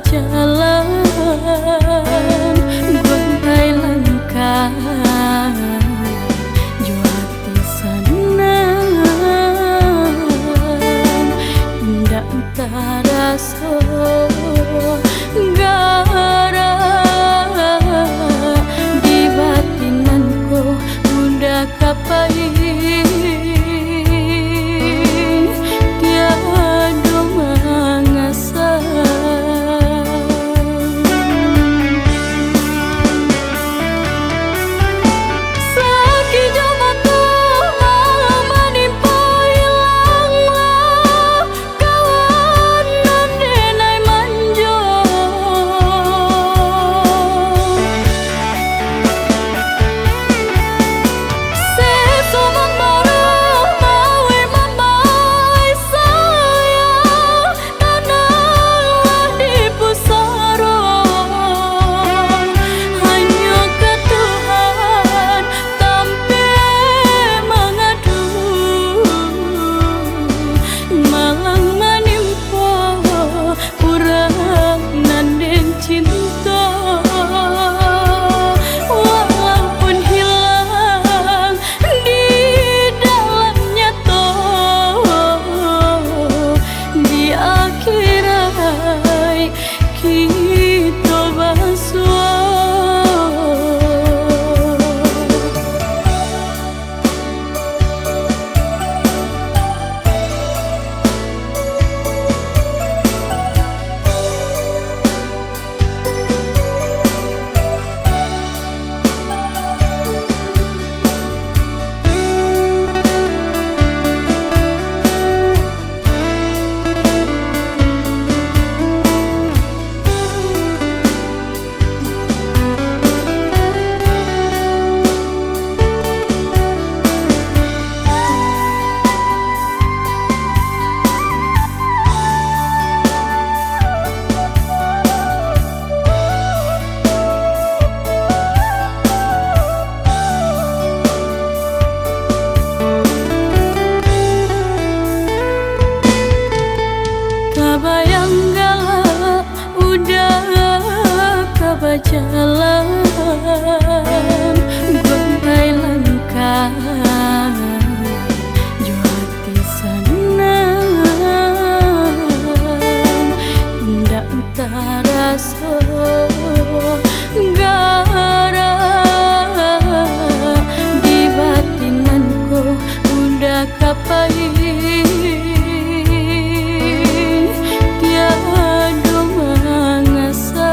jalan gontai langkah juati sanang indah taraso gara di batinanku udah kapai jalan gontai langkah juati sanang indah taraso gara di batinanku udah kapai tiada mangasa.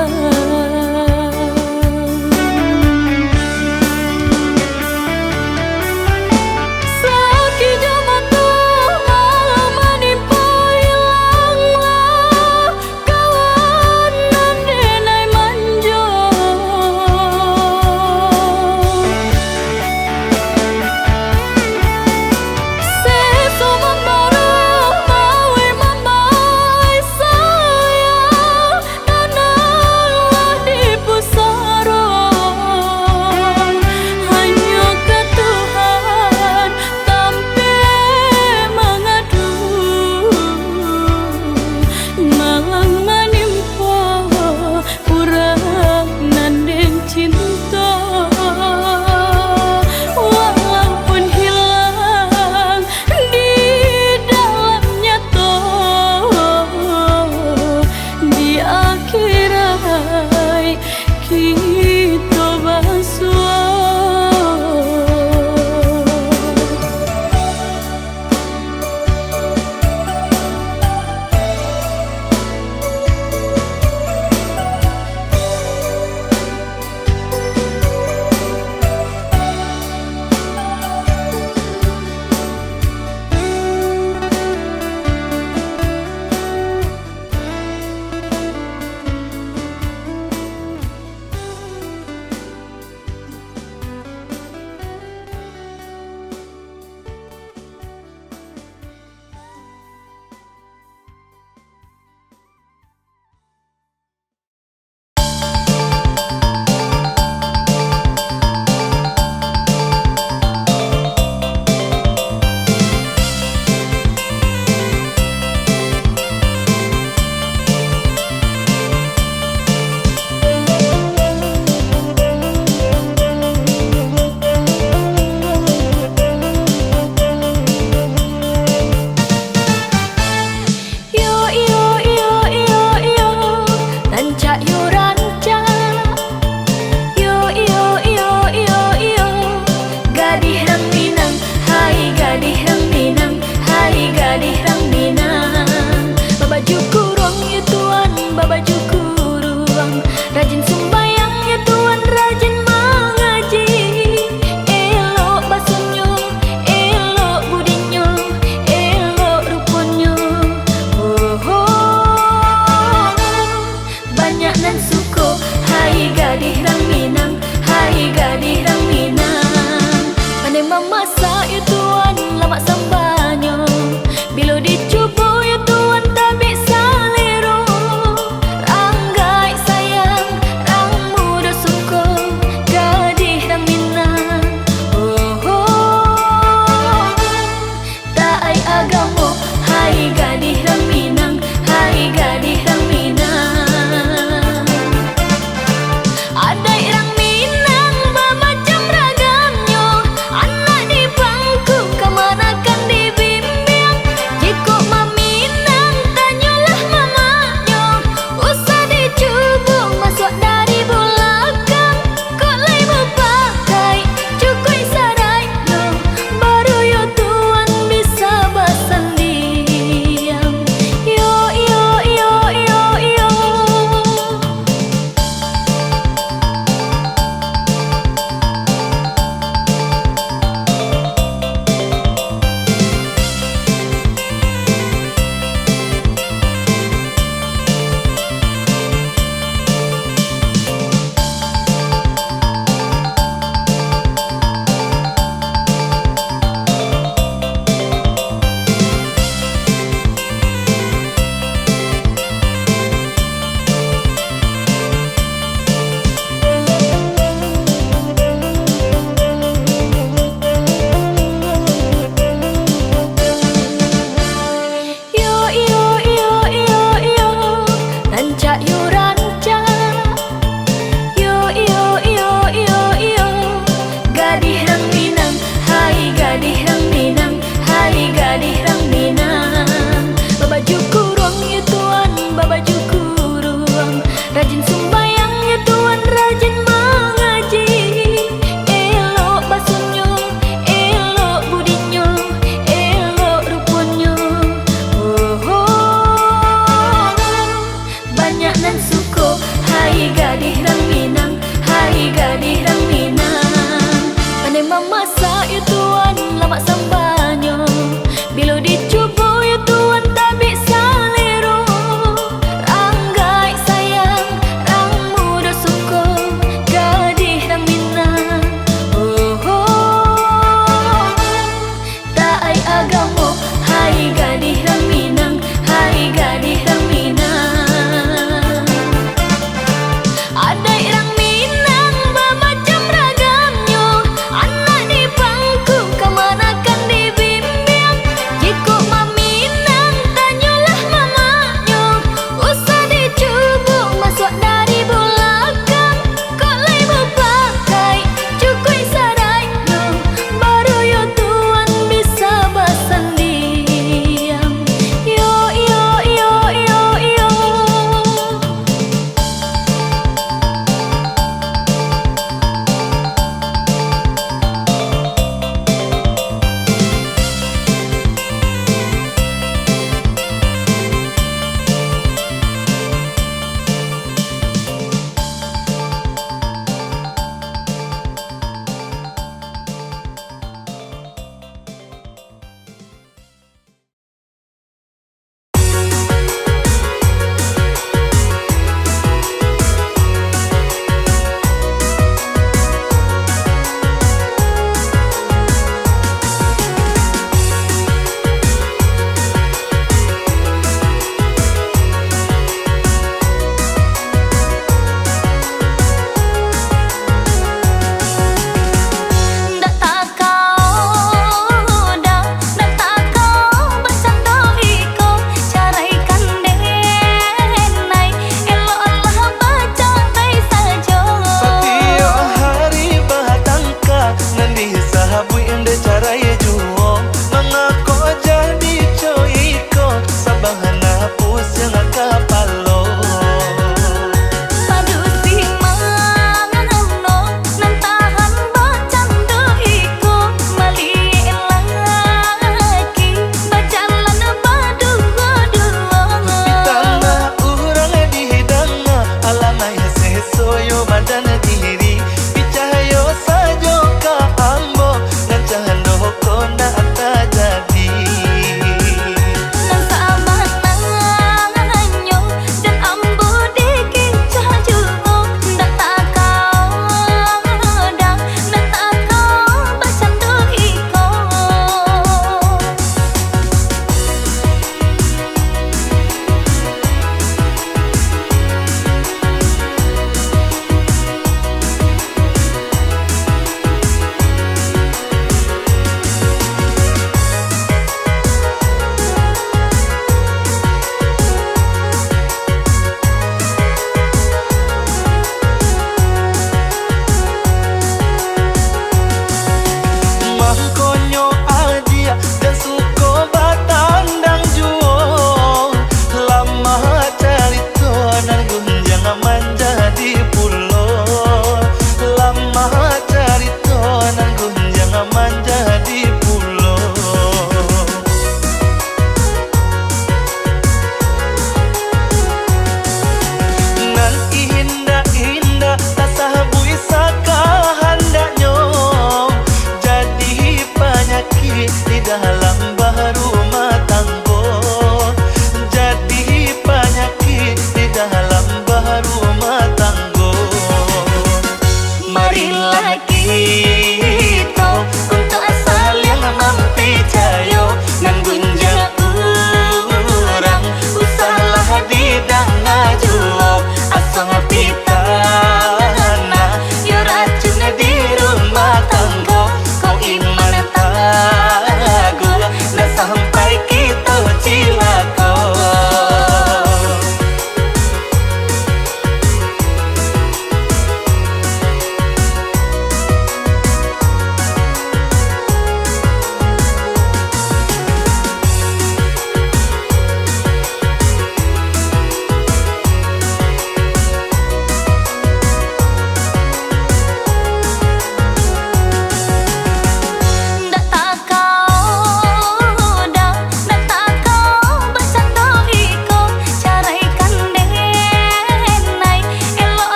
masak ya tuan lama sambanyo, bila dicuba ya tuan tak bisa liru. Ranggai sayang, rang muda suko, gadih rang minang. Oh, oh, tak ai agamo, hai gadih rang minang, hai gadih rang minang. Ada irang minang bermacam ragamnya, anak di bangku kemanakan di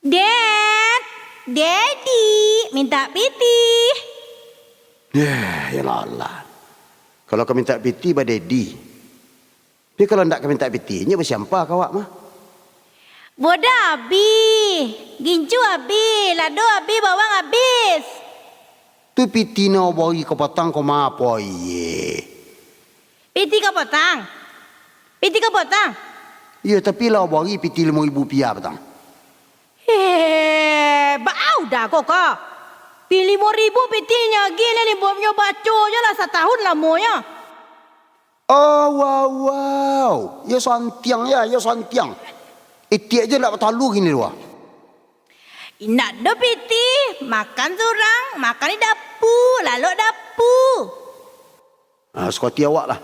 Dad, Daddy, minta piti. Ya Allah. Kalau kau minta piti pada Daddy. Tapi kalau tak kau minta piti, nya bersiapa kau awak mah? Boda abi, gincu abi, lado abi, bawang habis. Tu piti no bagi kau patang kau ma apa ye? Piti kau potang. Piti kau potang. Ya tapi lah bagi piti RM5,000 patang. Bau dah kok. Pilih RM5,000 pitinya, gila ni bomnya baco je lah setahun lamonya. Oh wow. Ya santiang ya santiang. Tiap je nak bertalu gini dua. Nak do piti, makan surang, makan di dapur, lalu dapur. Sekoti awak lah.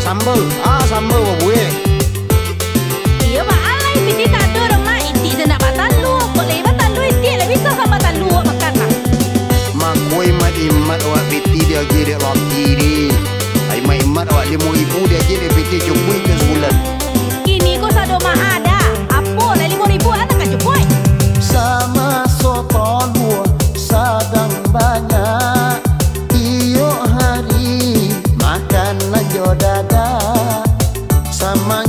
Sambal, sambal buat. Iya pak alai piti tak ada orang mak inti je nak batal lu. Boleh batal lu inti lah bisa sama batal lu makan lah. Mak kau imat awak piti dia kira laki ni. Ai mak imat awak RM5,000 dia kira piti cukup ke sebulan. Kini kau sado mah ada. Apa lah RM5,000 ada kan cukup? Sama soto dua sadang banyak. Iyo hari makan aja dada sama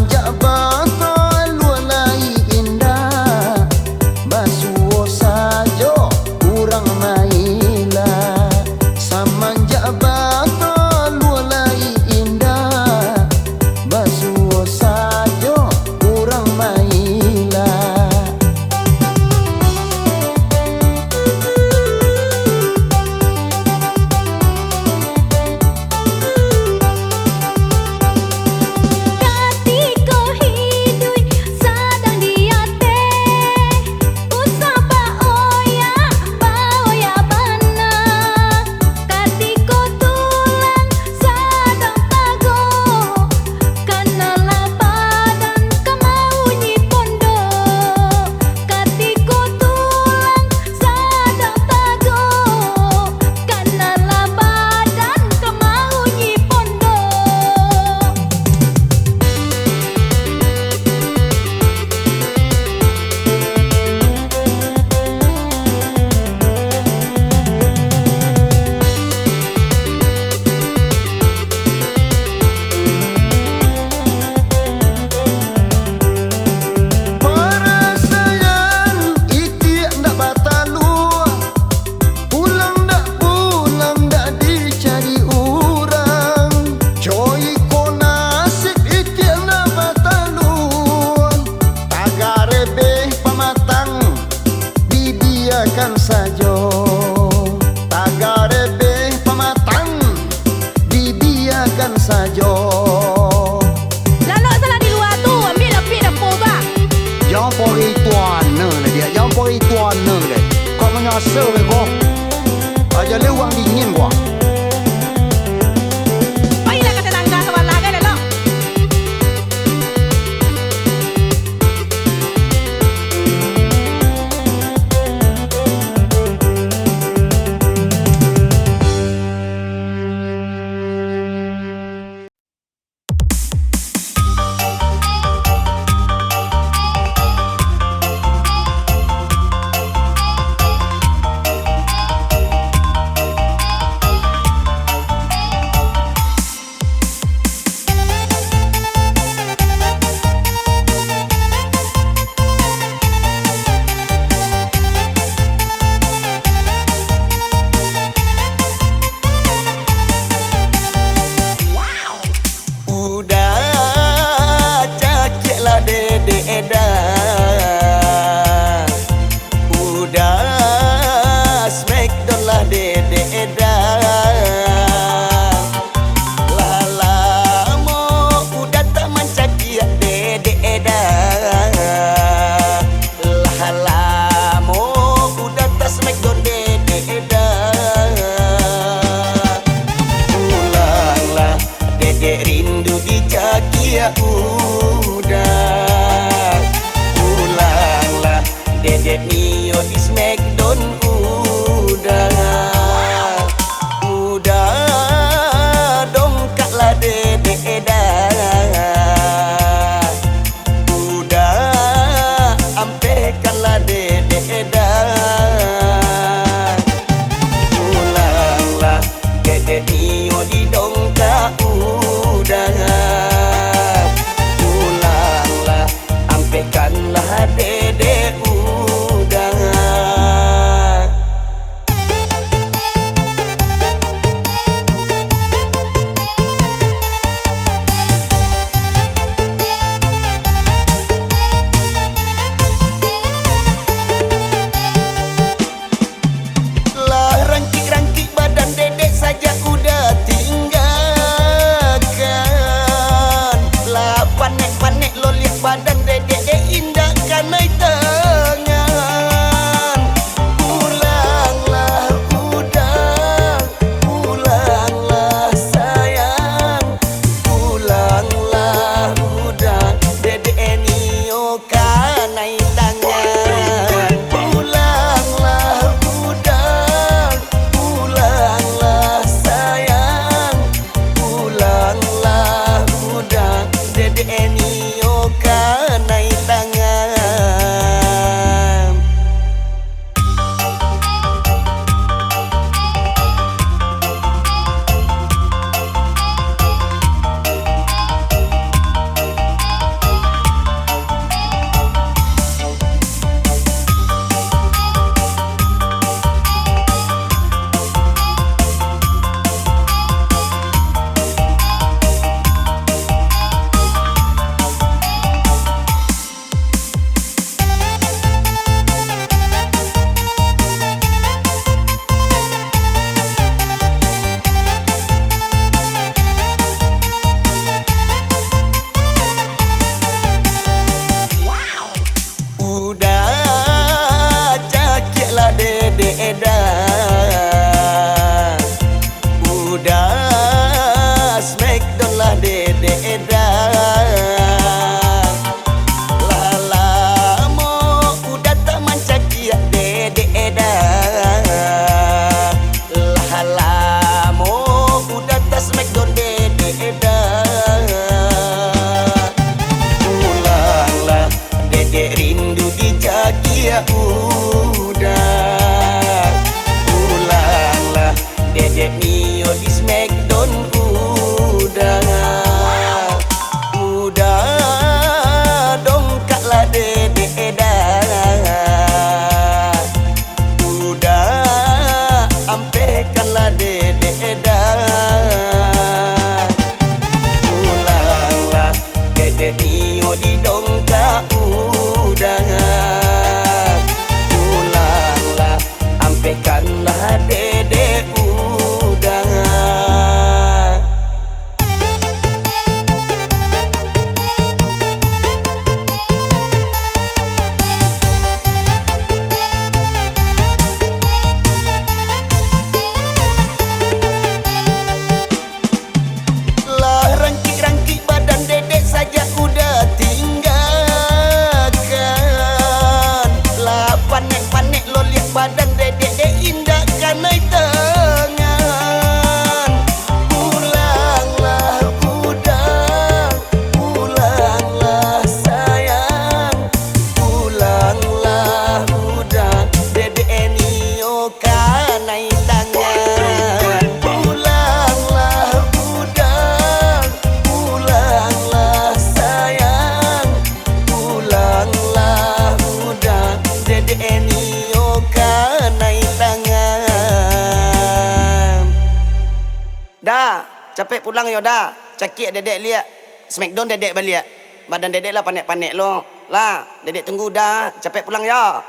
saja tagar lebih pematang dibiarkan saja. Lalu salah di luar tu ambil lapik dapur bang. Jangan pori tuan lah dia. Jangan pori tuan lah. Kau menyasar lah kau. Aja lewang dingin kau. Baiklah kata tangga kepala kan lalu. Udah cakiklah dedek edah. Udah smackdown lah dedek edah. Lama udah tak mencakiak dedek edah. Lama udah tak smackdown dedek edah. Pulanglah dedek rindu dicaki ya udah. Pulanglah dedek Mio di Smackdown udah. Udah dongkaklah dedek edah. Udah ampekanlah dedek edah. Pulanglah dedek Mio di dongkak udah. Pulanglah ampekanlah dedek udah. Lah rangkik-rangkik badan dedek saja udah tinggalkan. Lah panek-panek lo lihat badan dedek indah kanai tangan. Pulanglah udah. Pulanglah sayang. Pulanglah udah. Dedek Nio kanai tangan. Pulanglah udah. Pulanglah sayang. Pulanglah udah. Dedek Nio kanai tangan. Udah cakiklah dedek edah. Udah smackdown lah dedek edah. Lama udah tak mencakiak dedek edah. Lama udah tak smackdown dedek edah. Pulanglah dedek rindu dicaki ya udah. kanai tangan. Pulanglah budak, pulanglah sayang, pulanglah budak, Dede Enio kanai tangan. Pulanglah budak, pulanglah sayang, pulanglah budak, Dede Enio kanai tangan. Dah, capek pulang yo dah. Cakik dedek lihat. Smackdown dedek balik. Badan dedek lah panek-panek lo. Lah, dedek tunggu dah. Capek pulang ya.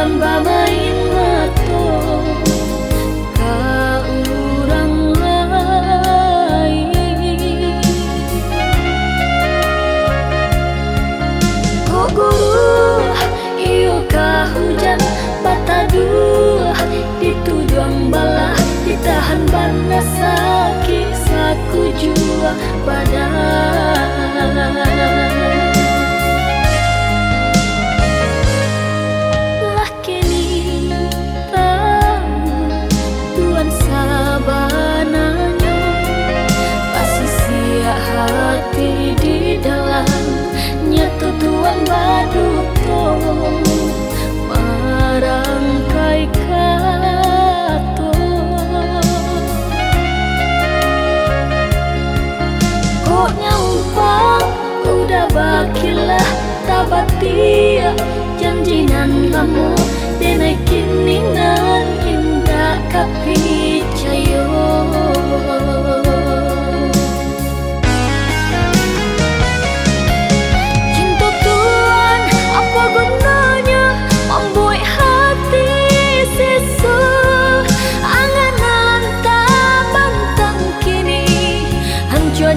Bamain mato ka urang lain. Ko guru iyo ka hujan bataduh ditujuan balah ditahan bana sakit saku jua badan. Hati di dalamnya tutuan baduto marangkai kato. Kok nyampang udah bakilah tabatia janjinan kamu dinaikin ninan indah kapicayo.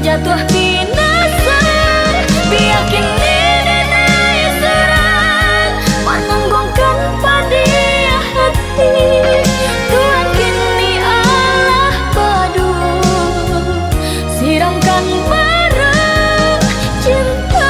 Jatuh binasa biar kini nenai serang menanggungkan pada hati. Tuhan kini Allah padu siramkan barang cinta.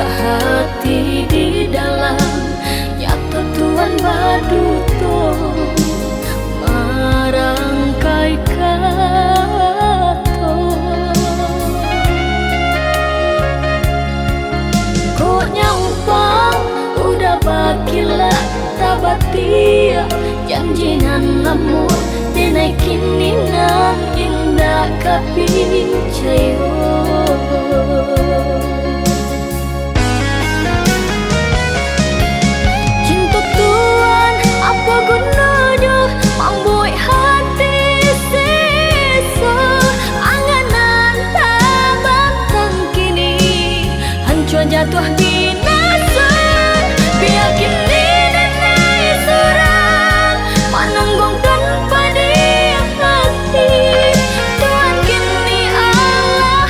Hati di dalam nyata tuan baduto marangkai kato. Kok nyampang udah bakilah tabatia janjinan lamur dinaikin ninan indah kapicayo. Jatuh binasa biar kini nenai serang menanggungkan pada hati. Tuhan kini Allah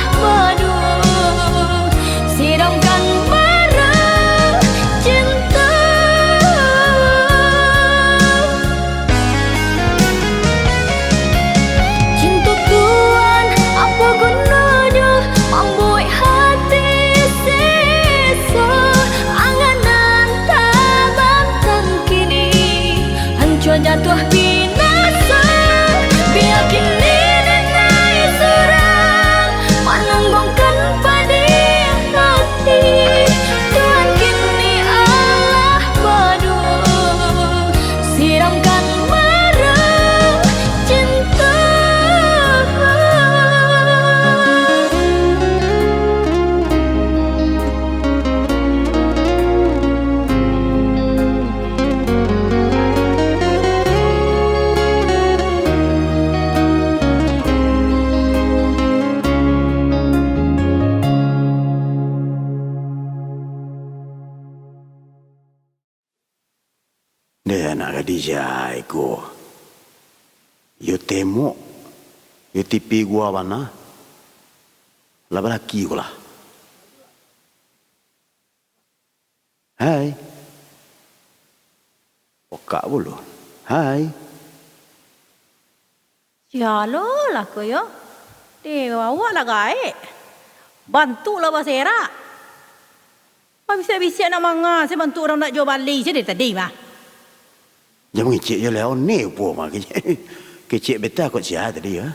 Tadi jai ko. Yo temo. Yo tipi gua mana? Laba laki ko lah. Hai. Okak bulu. Hai. Sialo lah ko yo. Dewa awak lah gaik. Bantulah Basera. Apa bisa-bisa nak manga saya bantu orang nak jual balik je dari tadi mah. Jangan ngicik je lah. Ni apa mah kecik betul kot siapa tadi ya?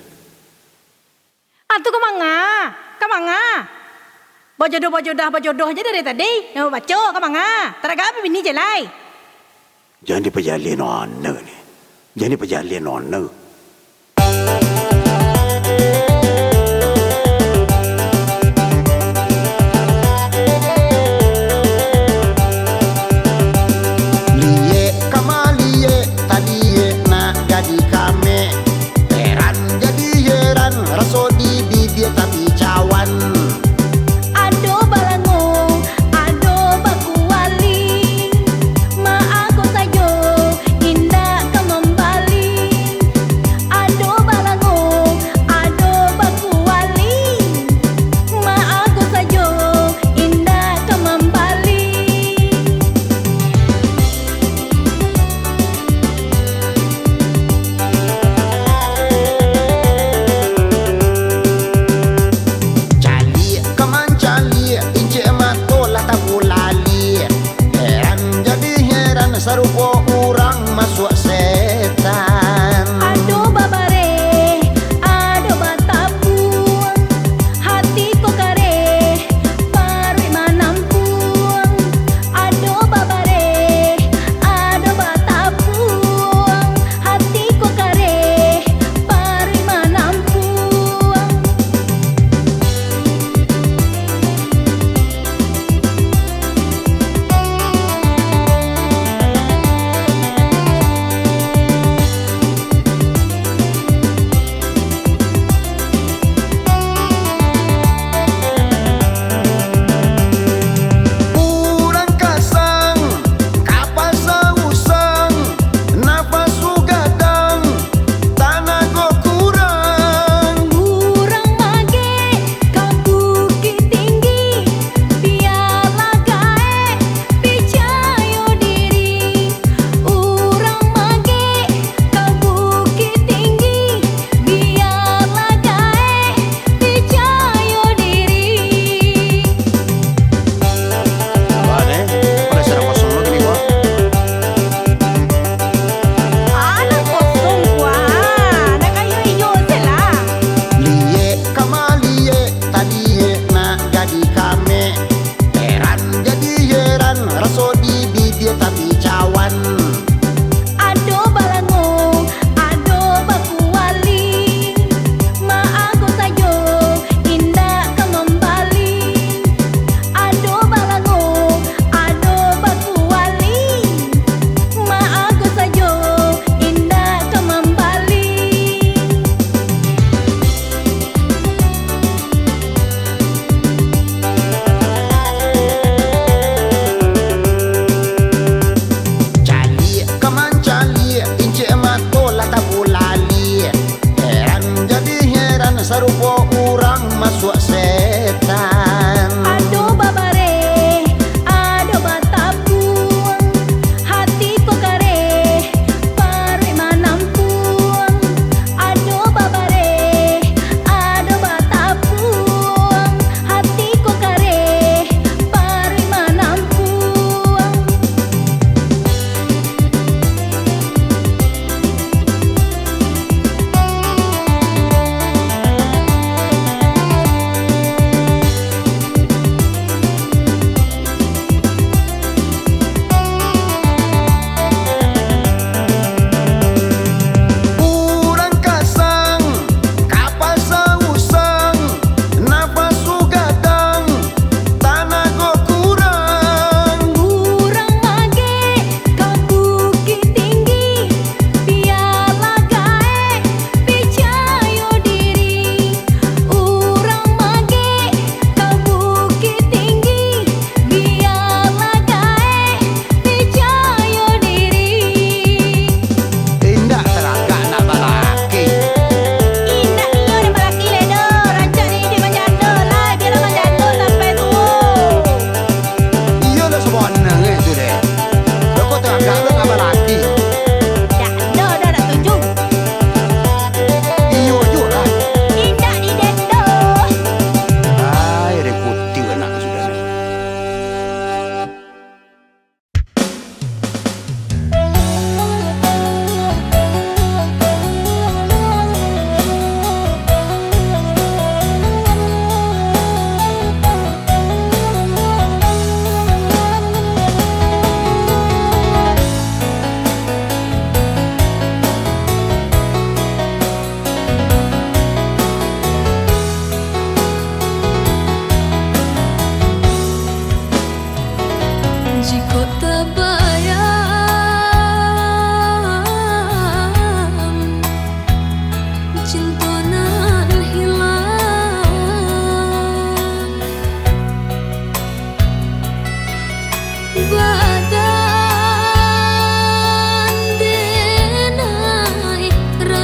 Atu ke manga? Ke manga? Berjodoh je dari tadi. Yang baca ke manga? Teraga apa bini je lai? Jangan diperjalin nona ni. Jangan diperjalin nona.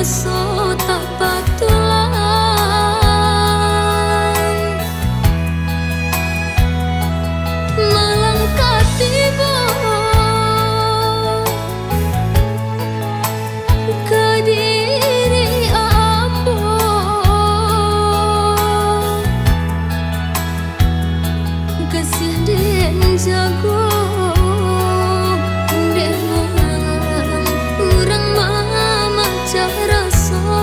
rasa tak patulang melangkah tiba ke diri ambo kasih den jago den urang mama cara so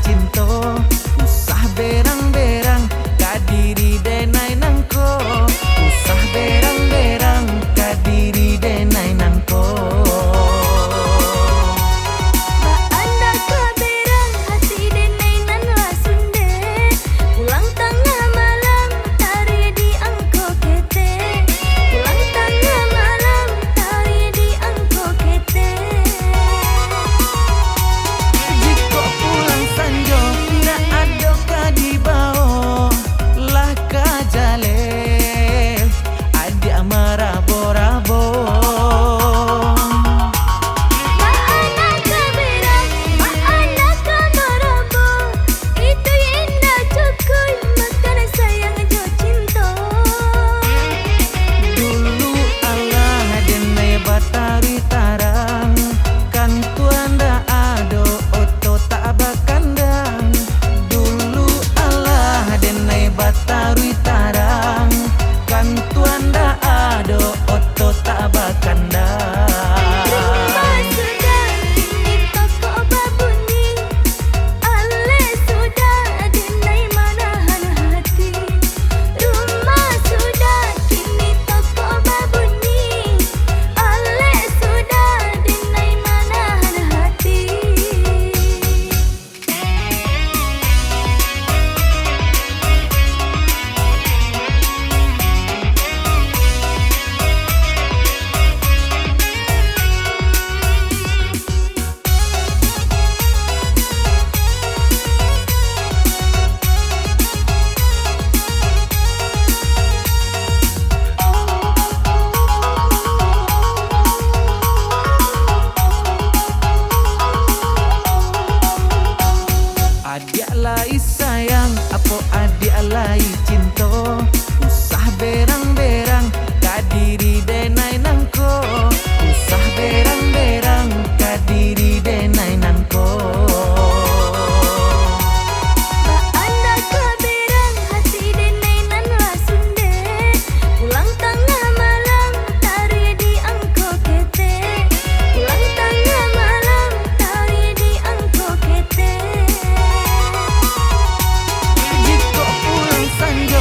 cinto usah berang-berang kadiri denai nangko usah berang-berang kadiri denai nangko Anda keberang hati denai nan lasunde pulang tengah malam tari di angko kete pulang tengah malam tari di angko kete jika pulang sanjo ndak ada kadibao lah kajale adik marabo-rabo Maana keberang maana kemarabo itu indah cukup makan sayang jo cinta dulu Allah denai batari tarang kan tuan dah ado oto tak bakandang dulu Allah denai batari tarang kan tuan dah ado oto tak bakandang Rumah sudah kini toko babuni Ale sudah denai manahan hati Rumah sudah kini toko babuni Ale sudah denai manahan hati adik alai sayang apa adik alai cinto usah berang-berang kadiri denai nangko usah berang-berang kadiri denai nangko Anda keberang hati denai nan lasunde pulang tengah malam tari di angko kete pulang tengah malam tari di angko kete jika pulang sanjo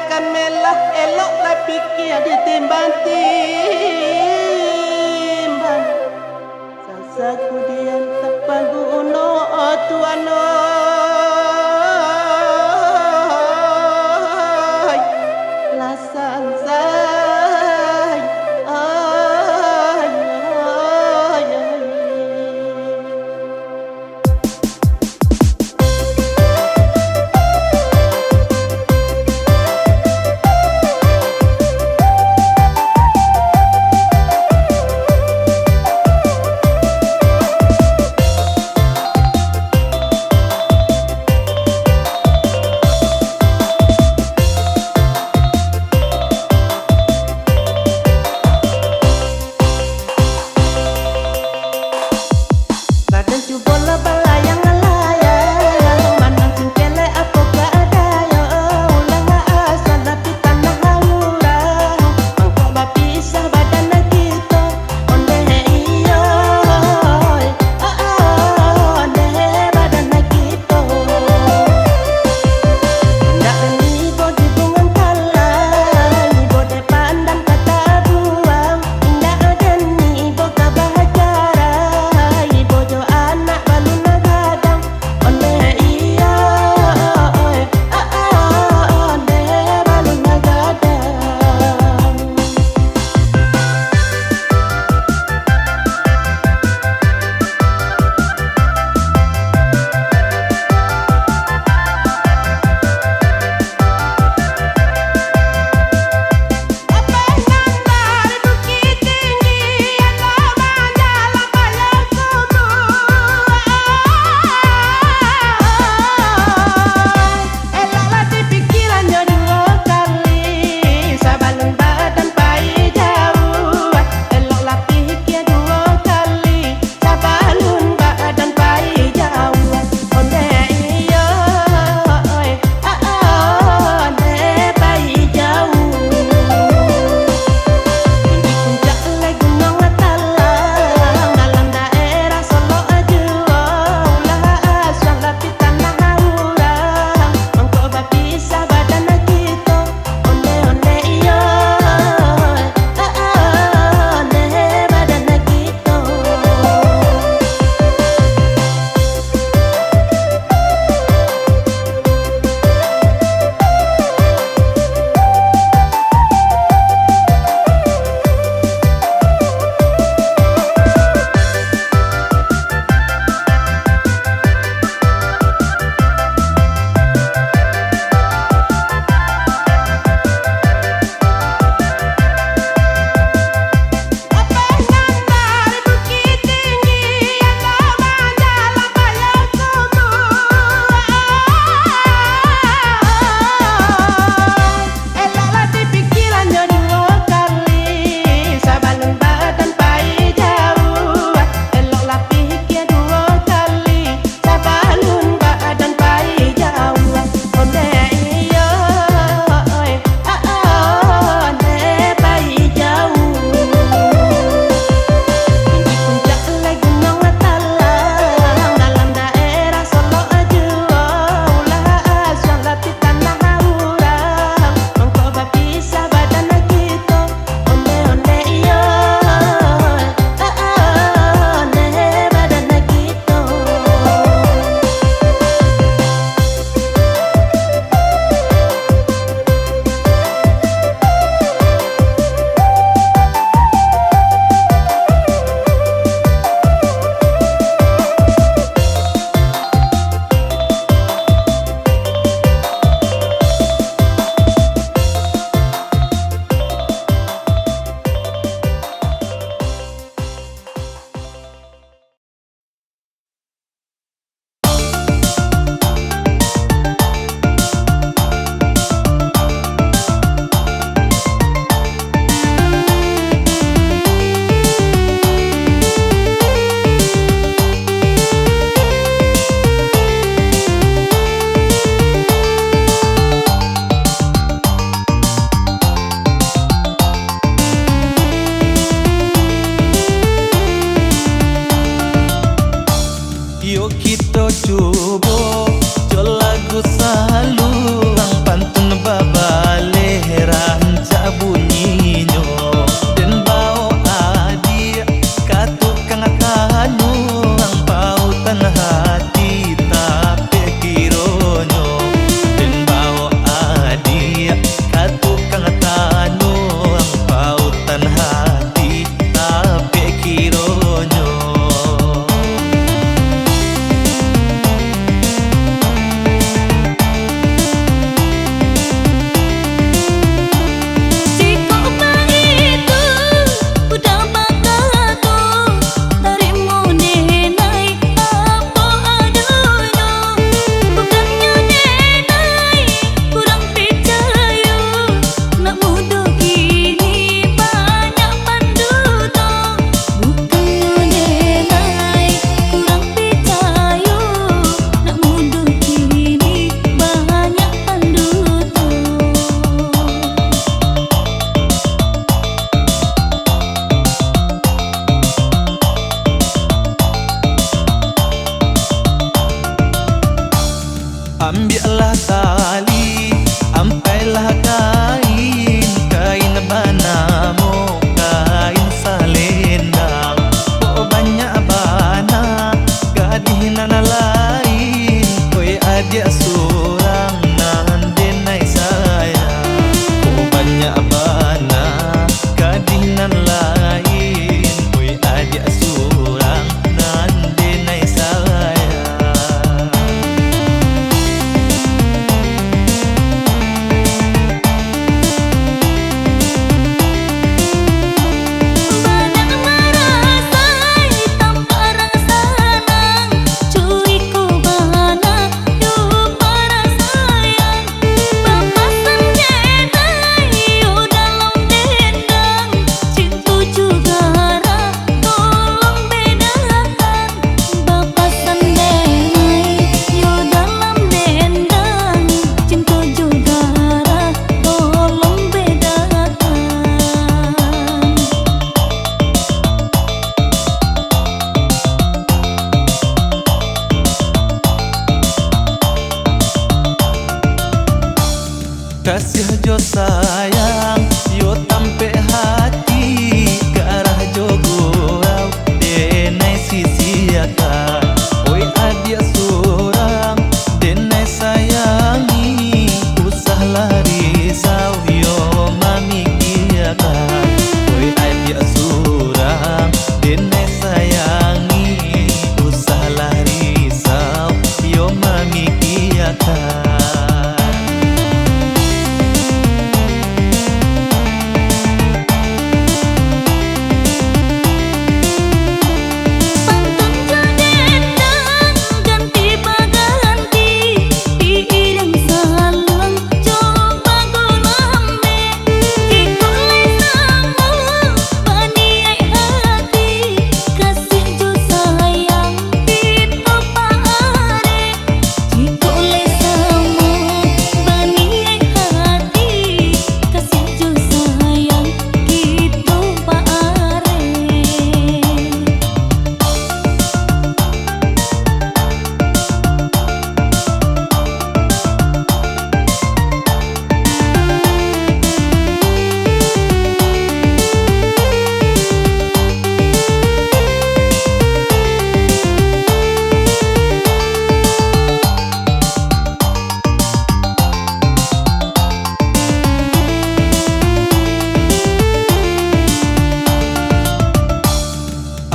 akan melah eloklah pikir ditimbang-timbang. Sasaku dian tapagu uno tuano. Lasang say ay. Ambillah tali, ampailah kain, kain banamu, kain salendang. Oh banyak bana, gadih nana lain, oi adik surang nan denai sayang. Oh banyak bana, gadih nan lain, oi adik surang nan denai sayang. Banyak merasai tanpa rasa senang, cuiku bana yo para sayang. Papasan jedai yo dalam dendang, cintu juga tolong bedakan. Papasan denai yo dalam dendang, cintu juga tolong bedakan. Kasih jo sayang, yo tampe hati ke arah jo gurau, denai sisiakan. Oi adik surang, denai sayangi, usahlah risau yo mami kiakan. Oi adik surang, denai sayangi, usahlah risau yo mami kiakan. Pantun jodendang ganti baganti, diiring salang coba golambe. Ikulai sama bani ai hati, kasih jo sayang itu paare. Ikulai sama bani ai hati, kasih jo sayang itu paare.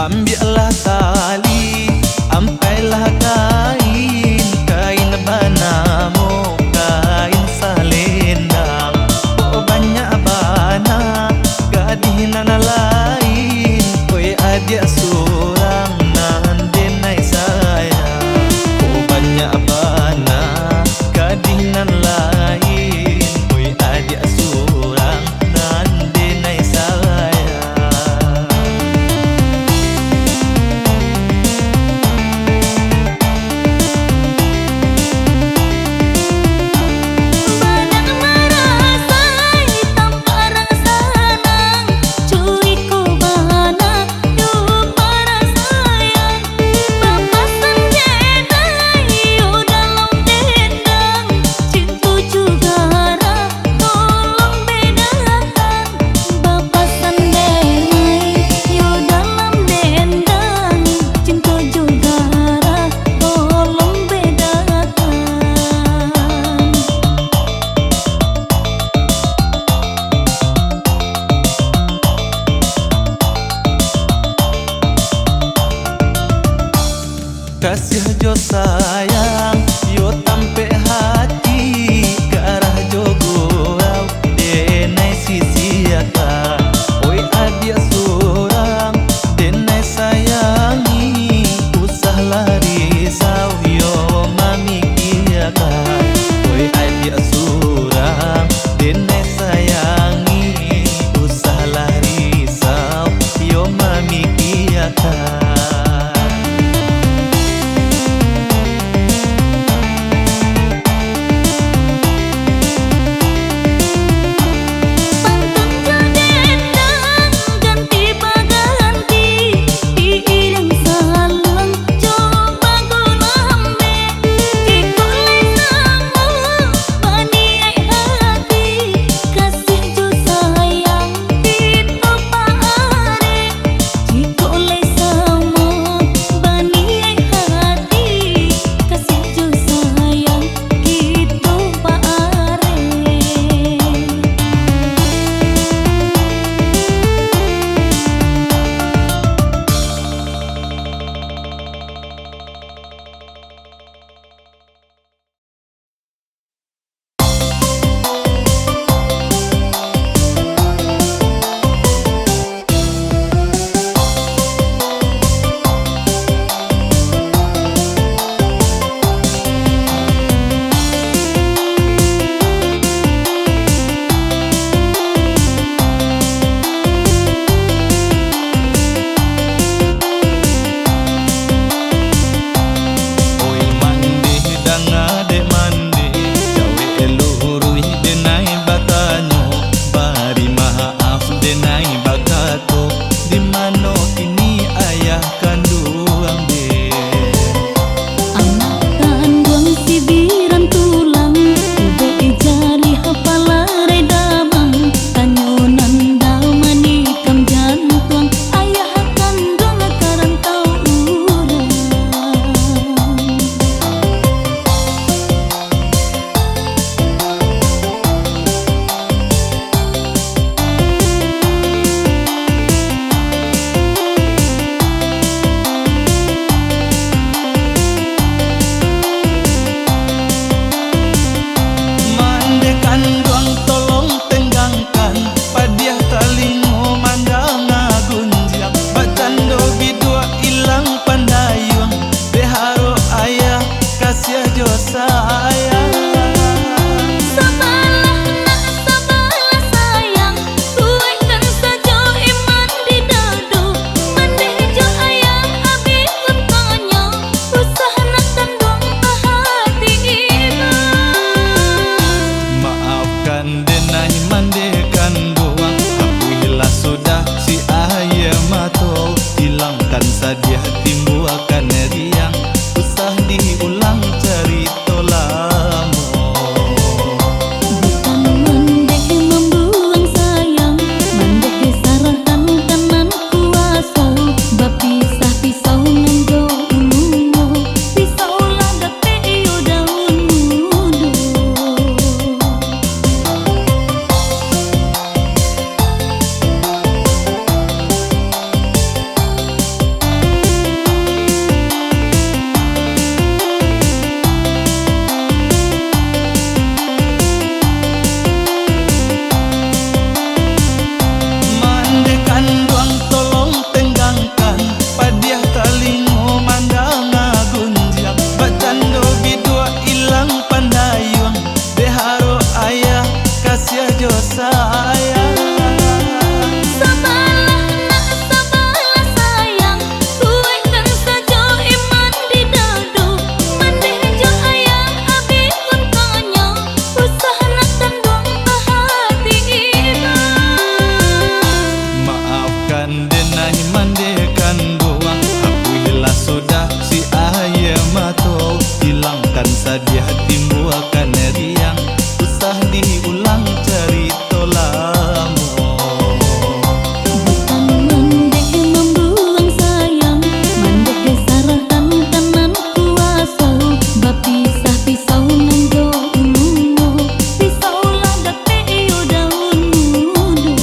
Ambillah tali, ampailah kain, kain banamu, kain salendang. Oh banyak bana, gadih nana lain, oi adik surang nan denai sayang. Oh banyak bana, gadih nan lain, oi adik surang nan denai sayang. Banyak merasai tanpa rasa senang, cuiku bana yo para sayang. Papasan jedai yo dalam dendang, cintu juga tolong bedakan. Papasan denai yo dalam dendang, cintu juga tolong bedakan. Kasih jo sayang, yo tampe hati ke arah jo gurau, denai sisiakan. Oi adik surang, denai sayangi, usahlah risau yo mami kiakan. Oi adik surang, denai sayangi, usahlah risau yo mami kiakan. sudah si ayam mato, hilangkan saja timbulkan riang, usah diulang cerita lama. Bukan mendek membuang sayang, mandek sarahkan kanan kuasa, bapisah pisau nanggo unu, pisau lagat peyo daun mudo.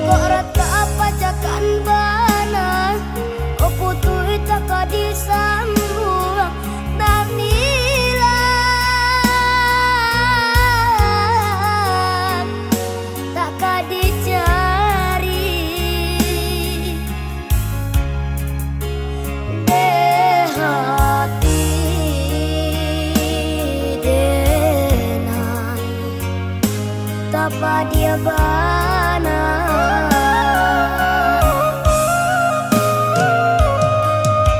Kok rata apa jakan bana, kok putu ita ka disambung dan hilang, tak ka dicari. Hati denai, tapa dia bana.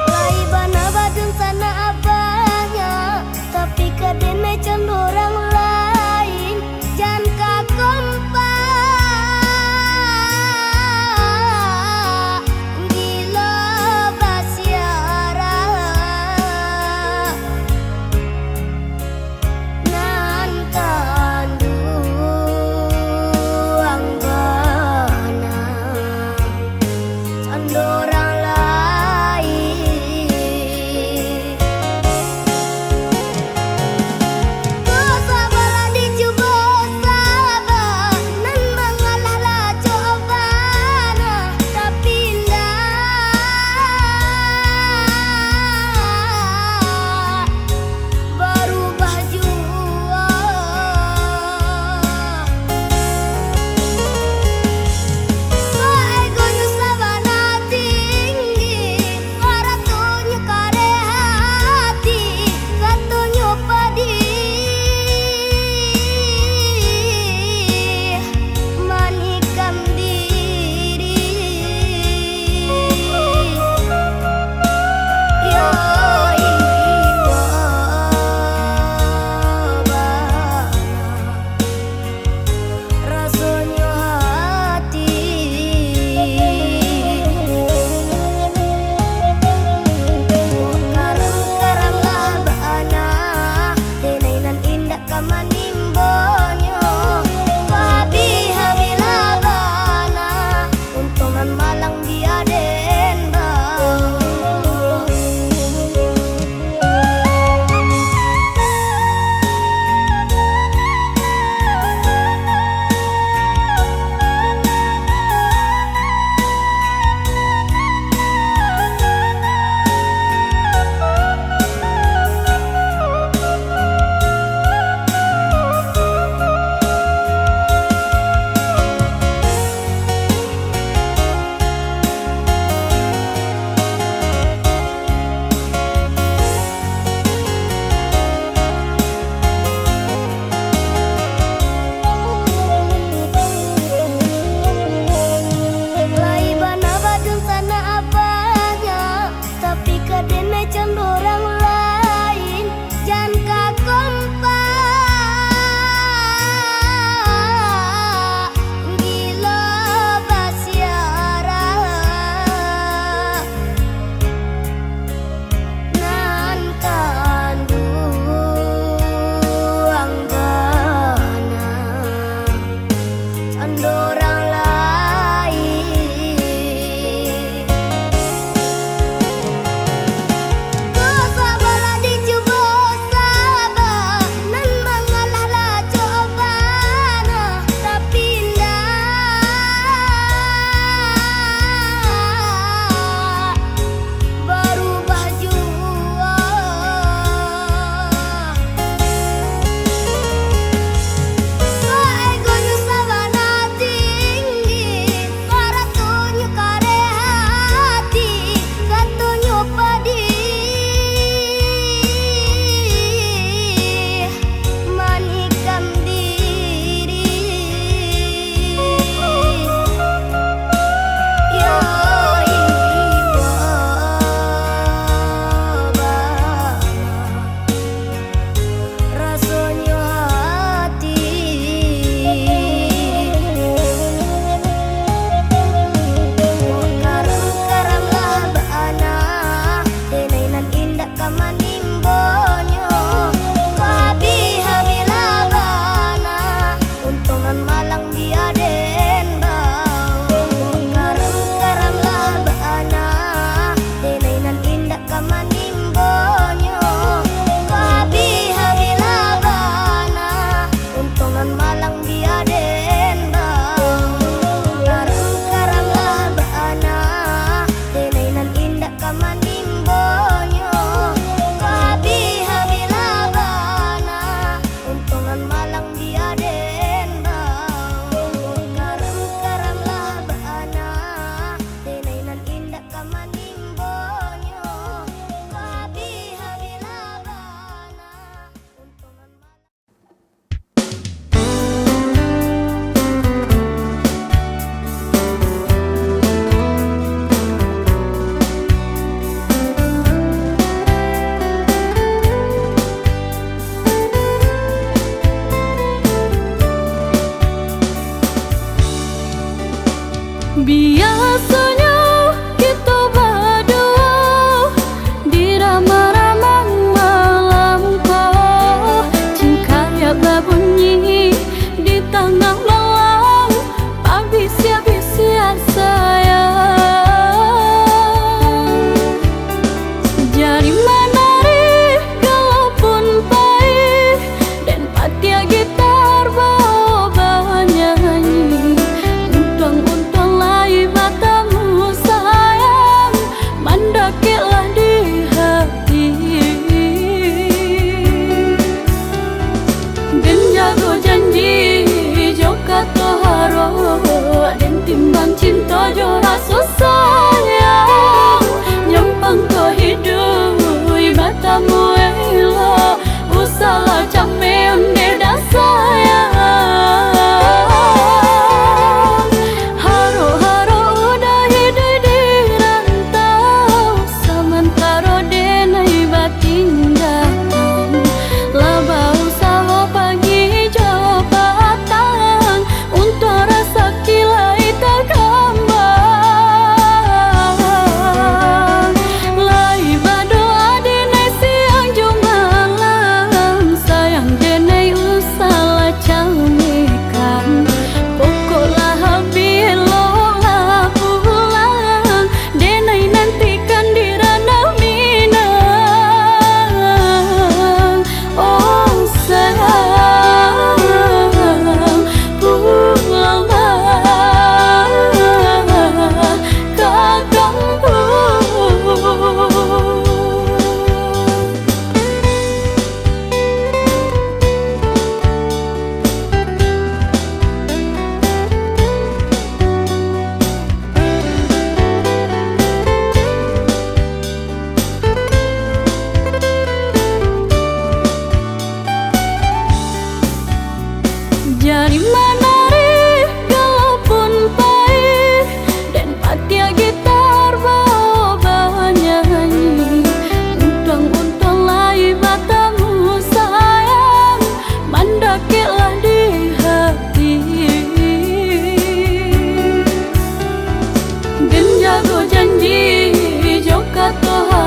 Lai bana badung sana abahnya, tapi kadene can orang lain, jan ka kompak gila basiara nan kanduang bana can orang lain. Sabaran dicoba sabar, nan mengalah lah cobana, tapi ndak berubah jua. Ego nyusah banati,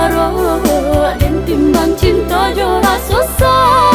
baro, dan timbang cinta jo rasa susah.